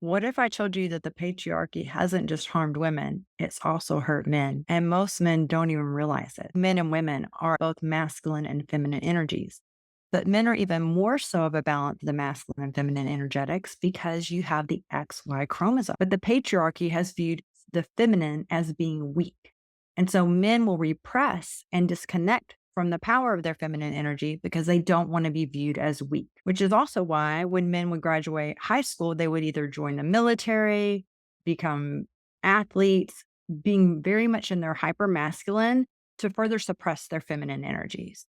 What if I told you that the patriarchy hasn't just harmed women, it's also hurt men? And most men don't even realize it. Men and women are both masculine and feminine energies. But men are even more so of a balance of the masculine and feminine energetics because you have the XY chromosome. But the patriarchy has viewed the feminine as being weak. And so men will repress and disconnect from the power of their feminine energy because they don't want to be viewed as weak, which is also why when men would graduate high school, they would either join the military, become athletes, being very much in their hyper masculine to further suppress their feminine energies.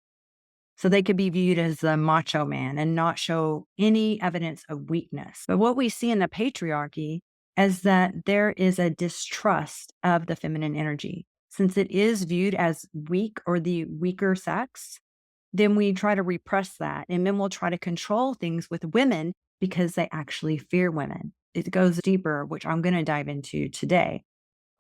So they could be viewed as the macho man and not show any evidence of weakness. But what we see in the patriarchy is that there is a distrust of the feminine energy. Since it is viewed as weak or the weaker sex, then we try to repress that. And men will try to control things with women because they actually fear women. It goes deeper, which I'm going to dive into today.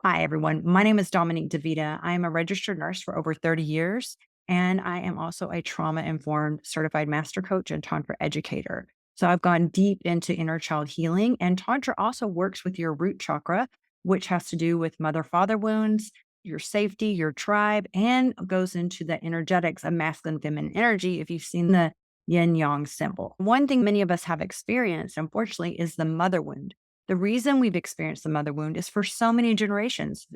Hi, everyone. My name is Dominique D'Vita. I am a registered nurse for over 30 years, and I am also a trauma informed certified master coach and Tantra educator. So I've gone deep into inner child healing, and Tantra also works with your root chakra, which has to do with mother father wounds, your safety, your tribe, and goes into the energetics of masculine feminine energy. If you've seen the yin yang symbol, one thing many of us have experienced, unfortunately, is the mother wound. The reason we've experienced the mother wound is for so many generations,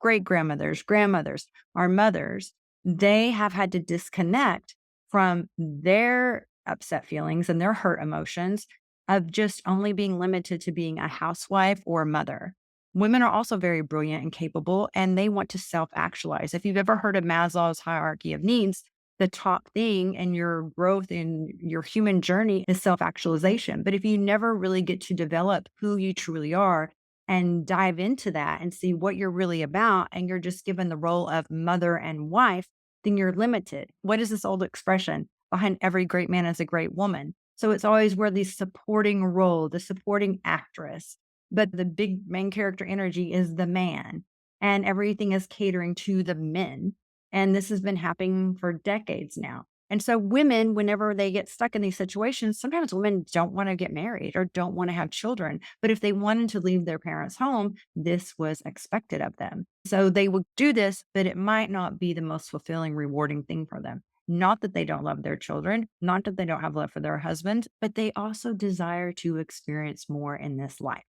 great grandmothers, grandmothers, our mothers, they have had to disconnect from their upset feelings and their hurt emotions of just only being limited to being a housewife or a mother. Women are also very brilliant and capable, and they want to self actualize. If you've ever heard of Maslow's hierarchy of needs, the top thing in your growth in your human journey is self actualization. But if you never really get to develop who you truly are and dive into that and see what you're really about, and you're just given the role of mother and wife, then you're limited. What is this old expression? Behind every great man is a great woman. So it's always where the supporting role, the supporting actress, but the big main character energy is the man, and everything is catering to the men. And this has been happening for decades now. And so women, whenever they get stuck in these situations, sometimes women don't want to get married or don't want to have children. But if they wanted to leave their parents' home, this was expected of them. So they would do this, but it might not be the most fulfilling, rewarding thing for them. Not that they don't love their children, not that they don't have love for their husband, but they also desire to experience more in this life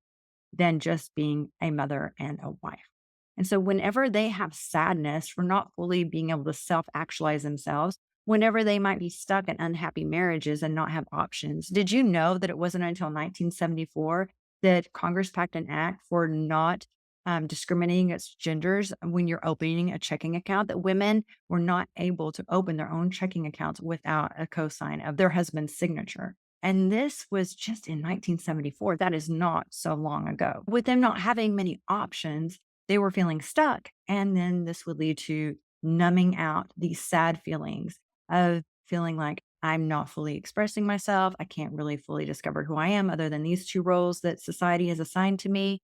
than just being a mother and a wife. And so, whenever they have sadness for not fully being able to self actualize themselves, whenever they might be stuck in unhappy marriages and not have options, did you know that it wasn't until 1974 that Congress passed an act for not discriminating against genders when you're opening a checking account, that women were not able to open their own checking accounts without a cosign of their husband's signature? And this was just in 1974. That is not so long ago. With them not having many options, they were feeling stuck. And then this would lead to numbing out these sad feelings of feeling like I'm not fully expressing myself. I can't really fully discover who I am other than these two roles that society has assigned to me.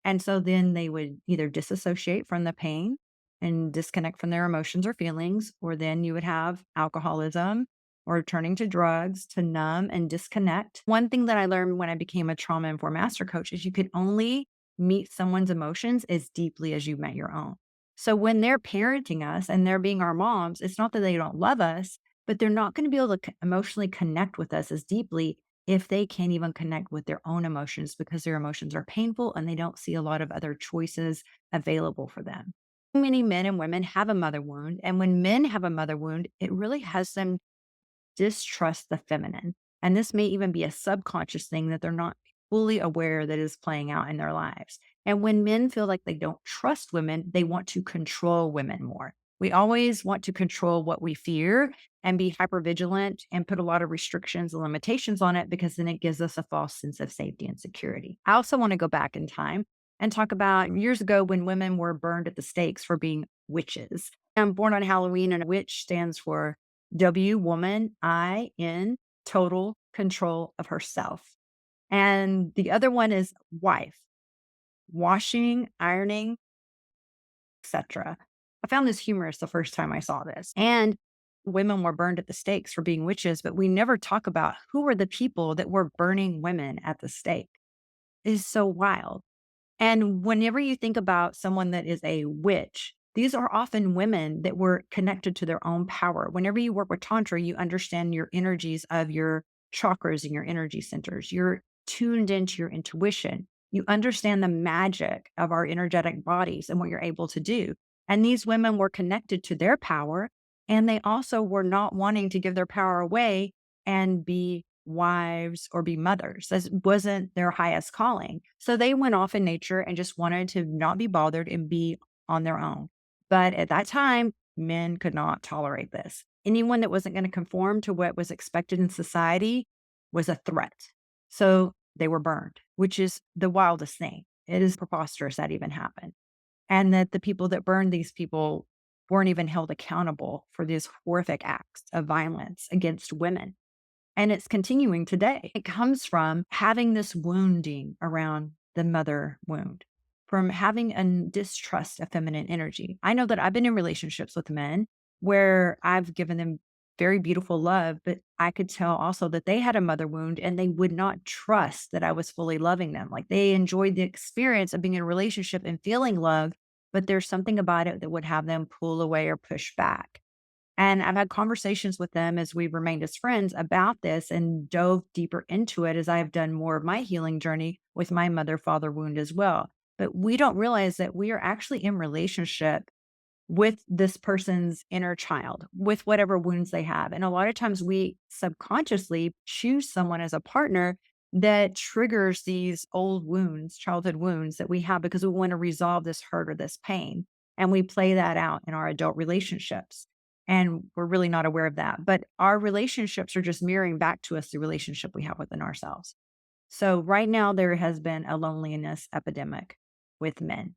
And so then they would either disassociate from the pain and disconnect from their emotions or feelings, or then you would have alcoholism or turning to drugs to numb and disconnect. One thing that I learned when I became a trauma informed master coach is you can only meet someone's emotions as deeply as you met your own. So when they're parenting us and they're being our moms, it's not that they don't love us, but they're not going to be able to emotionally connect with us as deeply if they can't even connect with their own emotions because their emotions are painful and they don't see a lot of other choices available for them. Many men and women have a mother wound. And when men have a mother wound, it really has them distrust the feminine. And this may even be a subconscious thing that they're not fully aware that is playing out in their lives. And when men feel like they don't trust women, they want to control women more. We always want to control what we fear and be hyper vigilant and put a lot of restrictions and limitations on it because then it gives us a false sense of safety and security. I also want to go back in time and talk about years ago when women were burned at the stakes for being witches. I'm born on Halloween, and witch stands for W, woman, I, in, total control of herself. And the other one is wife, washing, ironing, etc. I found this humorous the first time I saw this. And women were burned at the stakes for being witches, but we never talk about who were the people that were burning women at the stake. is so wild. And whenever you think about someone that is a witch, these are often women that were connected to their own power. Whenever you work with Tantra, you understand your energies of your chakras and your energy centers. You're tuned into your intuition. You understand the magic of our energetic bodies and what you're able to do. And these women were connected to their power, and they also were not wanting to give their power away and be wives or be mothers. This wasn't their highest calling. So they went off in nature and just wanted to not be bothered and be on their own. But at that time, men could not tolerate this. Anyone that wasn't going to conform to what was expected in society was a threat. So they were burned, which is the wildest thing. It is preposterous that even happened. And that the people that burned these people weren't even held accountable for these horrific acts of violence against women. And it's continuing today. It comes from having this wounding around the mother wound, from having a distrust of feminine energy. I know that I've been in relationships with men where I've given them very beautiful love, but I could tell also that they had a mother wound and they would not trust that I was fully loving them. Like they enjoyed the experience of being in a relationship and feeling love, but there's something about it that would have them pull away or push back. And I've had conversations with them as we've remained as friends about this and dove deeper into it as I've done more of my healing journey with my mother father wound as well. But we don't realize that we are actually in relationship with this person's inner child, with whatever wounds they have. And a lot of times we subconsciously choose someone as a partner that triggers these old wounds, childhood wounds that we have because we want to resolve this hurt or this pain. And we play that out in our adult relationships. And we're really not aware of that. But our relationships are just mirroring back to us the relationship we have within ourselves. So right now, there has been a loneliness epidemic with men.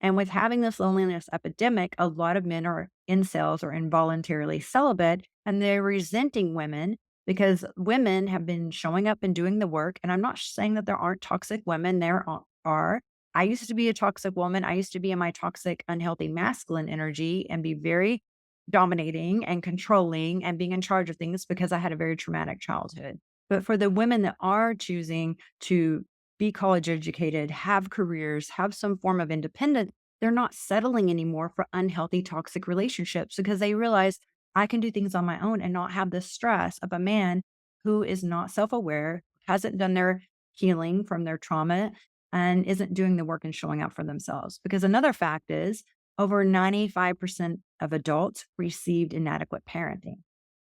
And with having this loneliness epidemic, a lot of men are incels or involuntarily celibate, and they're resenting women because women have been showing up and doing the work. And I'm not saying that there aren't toxic women, there are. I used to be a toxic woman. I used to be in my toxic, unhealthy masculine energy and be very dominating and controlling and being in charge of things because I had a very traumatic childhood. But for the women that are choosing to be college educated, have careers, have some form of independence, they're not settling anymore for unhealthy, toxic relationships because they realize I can do things on my own and not have the stress of a man who is not self aware, hasn't done their healing from their trauma, and isn't doing the work and showing up for themselves. Because another fact is over 95% of adults received inadequate parenting.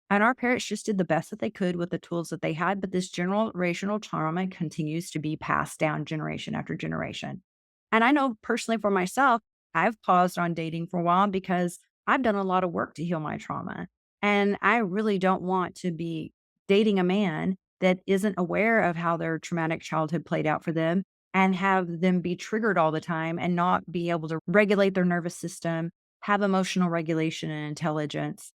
And our parents just did the best that they could with the tools that they had. But this generational trauma continues to be passed down generation after generation. And I know personally for myself, I've paused on dating for a while because I've done a lot of work to heal my trauma. And I really don't want to be dating a man that isn't aware of how their traumatic childhood played out for them and have them be triggered all the time and not be able to regulate their nervous system, have emotional regulation and intelligence.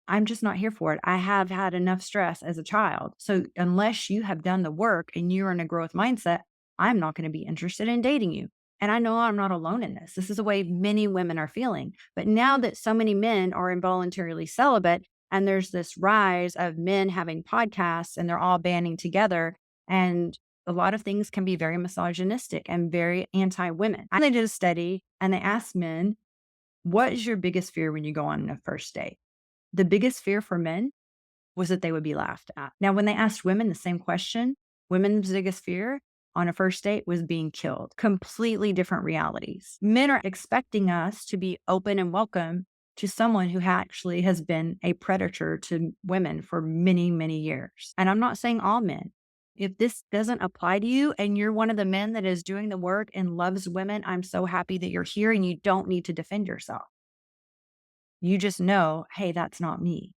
I'm just not here for it. I have had enough stress as a child. So unless you have done the work and you're in a growth mindset, I'm not going to be interested in dating you. And I know I'm not alone in this. This is the way many women are feeling. But now that so many men are involuntarily celibate and there's this rise of men having podcasts and they're all banding together and a lot of things can be very misogynistic and very anti-women. They did a study and they asked men, what is your biggest fear when you go on a first date? The biggest fear for men was that they would be laughed at. Now, when they asked women the same question, women's biggest fear on a first date was being killed. Completely different realities. Men are expecting us to be open and welcome to someone who actually has been a predator to women for many, many years. And I'm not saying all men. If this doesn't apply to you and you're one of the men that is doing the work and loves women, I'm so happy that you're here and you don't need to defend yourself. You just know, hey, that's not me.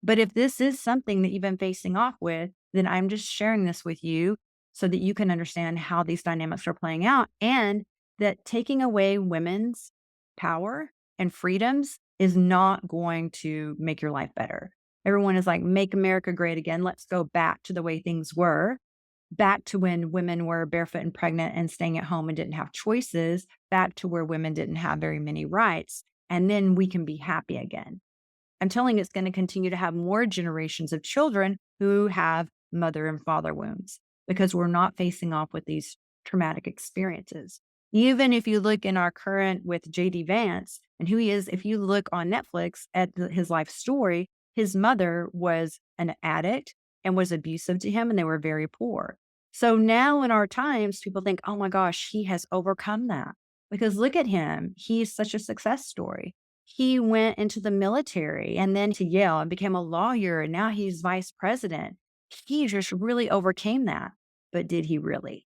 But if this is something that you've been facing off with, then I'm just sharing this with you so that you can understand how these dynamics are playing out and that taking away women's power and freedoms is not going to make your life better. Everyone is like, make America great again. Let's go back to the way things were, back to when women were barefoot and pregnant and staying at home and didn't have choices, back to where women didn't have very many rights. And then we can be happy again. I'm telling you, it's going to continue to have more generations of children who have mother and father wounds because we're not facing off with these traumatic experiences. Even if you look in our current with JD Vance and who he is, if you look on Netflix at his life story, his mother was an addict and was abusive to him, and they were very poor. So now in our times, people think, oh my gosh, he has overcome that. Because look at him. He's such a success story. He went into the military and then to Yale and became a lawyer, and now he's vice president. He just really overcame that. But did he really?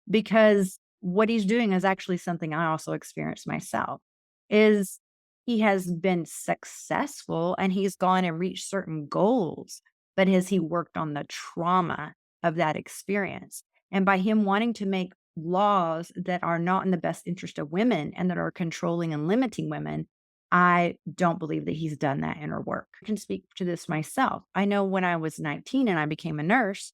Because what he's doing is actually something I also experienced myself, is he has been successful and he's gone and reached certain goals, but has he worked on the trauma of that experience? And by him wanting to make laws that are not in the best interest of women and that are controlling and limiting women, I don't believe that he's done that inner work. I can speak to this myself. I know when I was 19 and I became a nurse,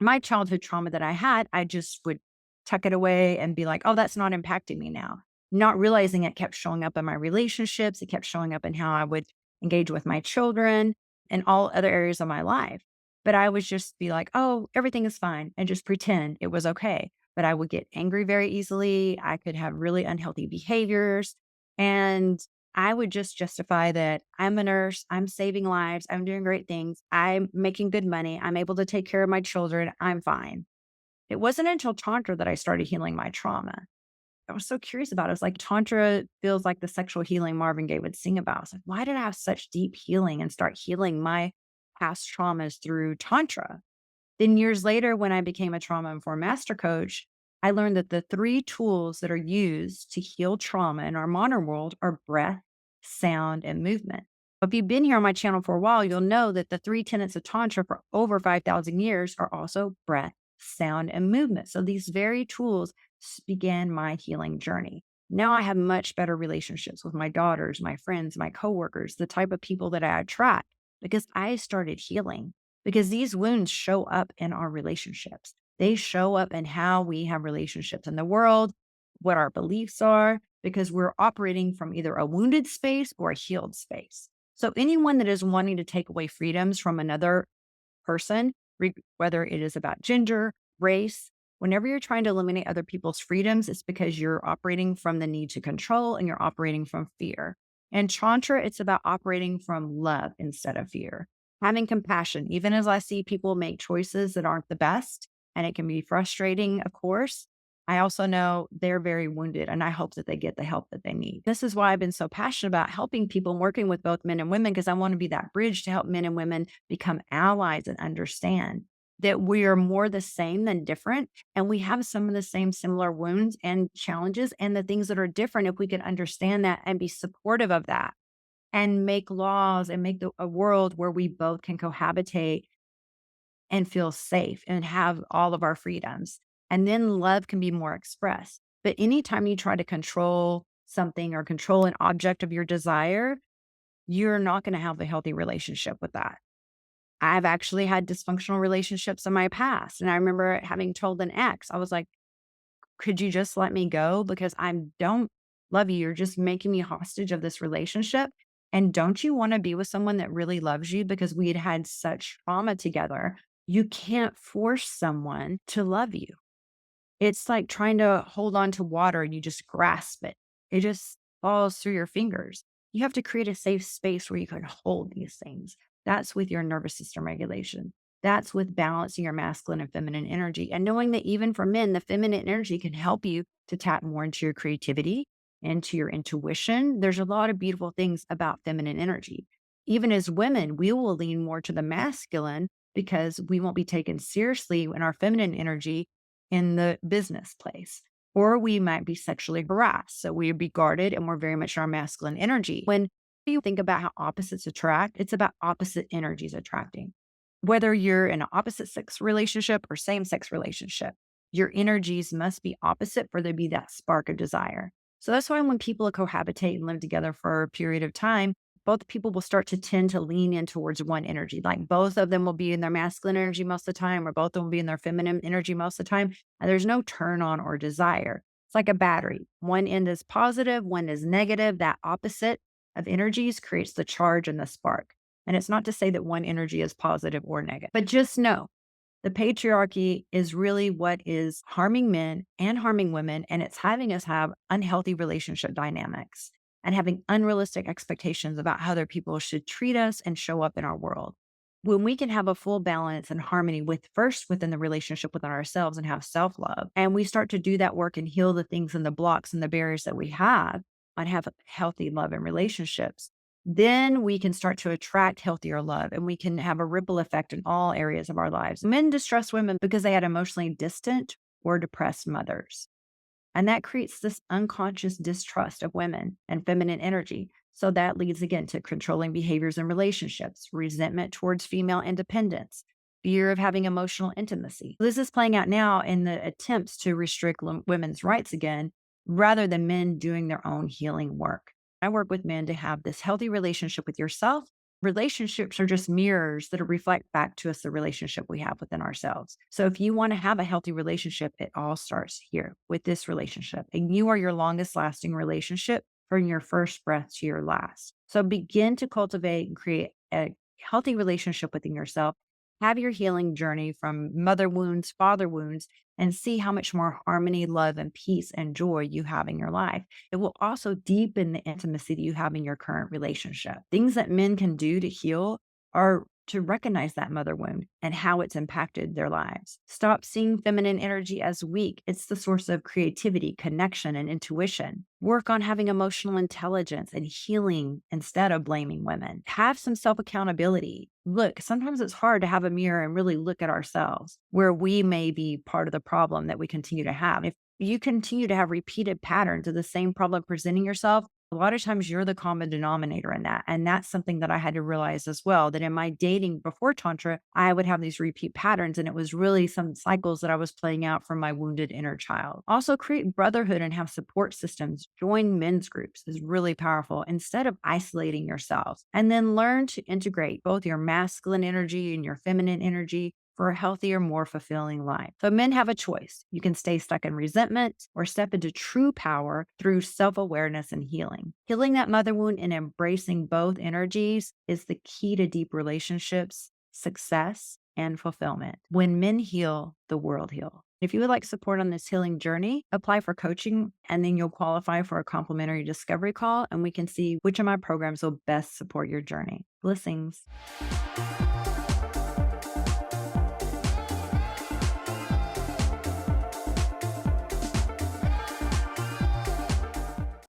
my childhood trauma that I had, I just would tuck it away and be like, oh, that's not impacting me now. Not realizing it kept showing up in my relationships. It kept showing up in how I would engage with my children and all other areas of my life. But I would just be like, oh, everything is fine and just pretend it was okay. But I would get angry very easily. I could have really unhealthy behaviors. And I would just justify that I'm a nurse, I'm saving lives, I'm doing great things, I'm making good money, I'm able to take care of my children, I'm fine. It wasn't until Tantra that I started healing my trauma. I was so curious about it. I was like, Tantra feels like the sexual healing Marvin Gaye would sing about. I was like, why did I have such deep healing and start healing my past traumas through Tantra? Then years later, when I became a trauma informed master coach, I learned that the three tools that are used to heal trauma in our modern world are breath, sound, and movement. If you've been here on my channel for a while, you'll know that the three tenets of Tantra for over 5,000 years are also breath, sound, and movement. So these very tools began my healing journey. Now I have much better relationships with my daughters, my friends, my coworkers, the type of people that I attract because I started healing because these wounds show up in our relationships. They show up in how we have relationships in the world, what our beliefs are, because we're operating from either a wounded space or a healed space. So anyone that is wanting to take away freedoms from another person, whether it is about gender, race, whenever you're trying to eliminate other people's freedoms, it's because you're operating from the need to control and you're operating from fear. And Tantra, it's about operating from love instead of fear, having compassion, even as I see people make choices that aren't the best. And it can be frustrating, of course. I also know they're very wounded, and I hope that they get the help that they need. This is why I've been so passionate about helping people and working with both men and women, because I want to be that bridge to help men and women become allies and understand that we are more the same than different. And we have some of the same similar wounds and challenges and the things that are different. If we can understand that and be supportive of that and make laws and make a world where we both can cohabitate and feel safe and have all of our freedoms. And then love can be more expressed. But anytime you try to control something or control an object of your desire, you're not going to have a healthy relationship with that. I've actually had dysfunctional relationships in my past. And I remember having told an ex, I was like, could you just let me go? Because I don't love you. You're just making me hostage of this relationship. And don't you want to be with someone that really loves you? Because we had had such trauma together. You can't force someone to love you. It's like trying to hold on to water and you just grasp it. It just falls through your fingers. You have to create a safe space where you can hold these things. That's with your nervous system regulation. That's with balancing your masculine and feminine energy. And knowing that even for men, the feminine energy can help you to tap more into your creativity, into your intuition. There's a lot of beautiful things about feminine energy. Even as women, we will lean more to the masculine because we won't be taken seriously in our feminine energy in the business place. Or we might be sexually harassed. So we would be guarded and we're very much in our masculine energy. When you think about how opposites attract, it's about opposite energies attracting. Whether you're in an opposite sex relationship or same sex relationship, your energies must be opposite for there to be that spark of desire. So that's why when people cohabitate and live together for a period of time, both people will start to tend to lean in towards one energy. Like both of them will be in their masculine energy most of the time, or both of them will be in their feminine energy most of the time. And there's no turn on or desire. It's like a battery. One end is positive, one is negative. That opposite of energies creates the charge and the spark. And it's not to say that one energy is positive or negative, but just know The patriarchy is really what is harming men and harming women, and it's having us have unhealthy relationship dynamics and having unrealistic expectations about how other people should treat us and show up in our world. When we can have a full balance and harmony with first within the relationship within ourselves and have self love, and we start to do that work and heal the things and the blocks and the barriers that we have and have healthy love and relationships, then we can start to attract healthier love and we can have a ripple effect in all areas of our lives. Men distrust women because they had emotionally distant or depressed mothers. And that creates this unconscious distrust of women and feminine energy. So that leads again to controlling behaviors in relationships, resentment towards female independence, fear of having emotional intimacy. This is playing out now in the attempts to restrict women's rights again, rather than men doing their own healing work. I work with men to have this healthy relationship with yourself. Relationships are just mirrors that reflect back to us the relationship we have within ourselves. So if you want to have a healthy relationship, it all starts here with this relationship. And you are your longest lasting relationship from your first breath to your last. So begin to cultivate and create a healthy relationship within yourself. Have your healing journey from mother wounds, father wounds, and see how much more harmony, love, and peace and joy you have in your life. It will also deepen the intimacy that you have in your current relationship. Things that men can do to heal are to recognize that mother wound and how it's impacted their lives. Stop seeing feminine energy as weak. It's the source of creativity, connection, and intuition. Work on having emotional intelligence and healing instead of blaming women. Have some self accountability. Look, sometimes it's hard to have a mirror and really look at ourselves where we may be part of the problem that we continue to have. If you continue to have repeated patterns of the same problem presenting yourself, a lot of times you're the common denominator in that. And that's something that I had to realize as well, that in my dating before Tantra, I would have these repeat patterns. And it was really some cycles that I was playing out from my wounded inner child. Also, create brotherhood and have support systems. Join men's groups is really powerful instead of isolating yourself. And then learn to integrate both your masculine energy and your feminine energy for a healthier, more fulfilling life. So men have a choice. You can stay stuck in resentment or step into true power through self-awareness and healing. Healing that mother wound and embracing both energies is the key to deep relationships, success, and fulfillment. When men heal, the world heals. If you would like support on this healing journey, apply for coaching and then you'll qualify for a complimentary discovery call and we can see which of my programs will best support your journey. Blessings.